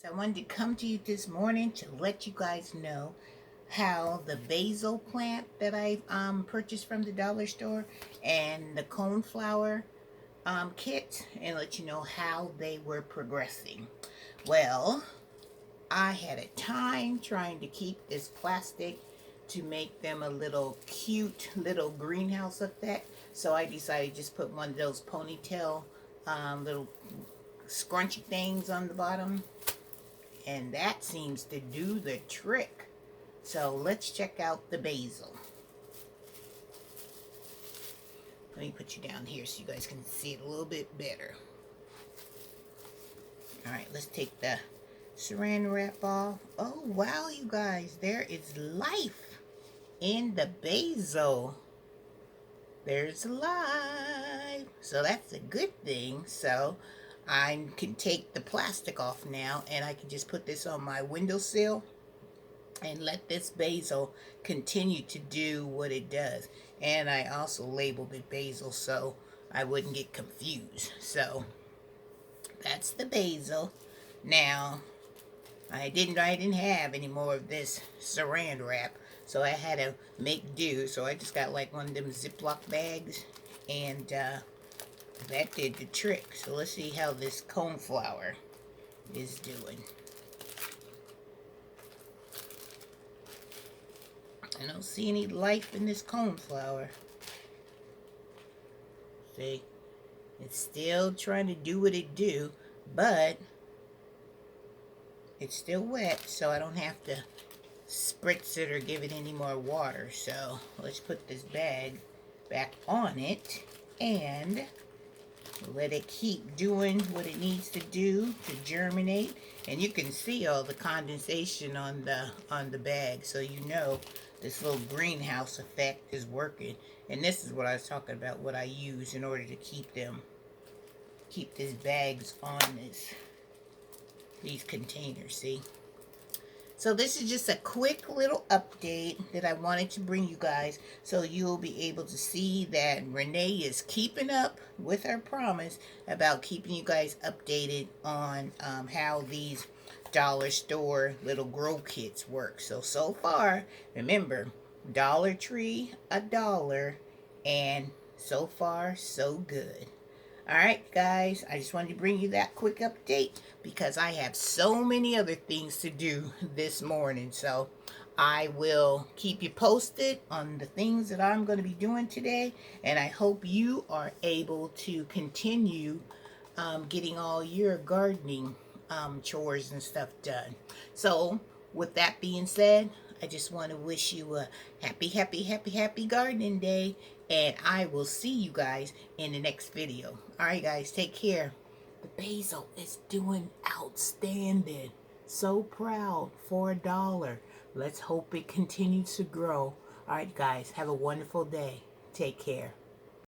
I wanted to come to you this morning to let you guys know how the basil plant that I purchased from the dollar store and the coneflower kit, and let you know how they were progressing. Well, I had a time trying to keep this plastic to make them a little cute little greenhouse effect, so I decided to just put one of those ponytail little scrunchy things on the bottom, and that seems to do the trick. So let's check out the basil. Let me put you down here so you guys can see it a little bit better. Alright, let's take the saran wrap off. Oh wow, you guys, there is life in the basil. There's life. So that's a good thing. So I can take the plastic off now, and I can just put this on my windowsill and let this basil continue to do what it does. And I also labeled it basil so I wouldn't get confused. So that's the basil. Now I didn't have any more of this saran wrap, so I had to make do. So I just got like one of them Ziploc bags, and that did the trick. So let's see how this coneflower is doing. I don't see any life in this coneflower. See, it's still trying to do what it do, but it's still wet, so I don't have to spritz it or give it any more water. So let's put this bag back on it and let it keep doing what it needs to do to germinate. And you can see all the condensation on the bag, so you know this little greenhouse effect is working. And this is what I was talking about, what I use in order to keep these bags on these containers. See, so this is just a quick little update that I wanted to bring you guys, so you'll be able to see that Renee is keeping up with her promise about keeping you guys updated on how these dollar store little grow kits work. So far, remember, Dollar Tree $1, and so far so good. Alright guys, I just wanted to bring you that quick update because I have so many other things to do this morning. So I will keep you posted on the things that I'm going to be doing today, and I hope you are able to continue getting all your gardening chores and stuff done. So with that being said, I just want to wish you a happy gardening day, and I will see you guys in the next video. Alright guys, take care. The basil is doing outstanding. So proud for $1. Let's hope it continues to grow. Alright guys, have a wonderful day. Take care.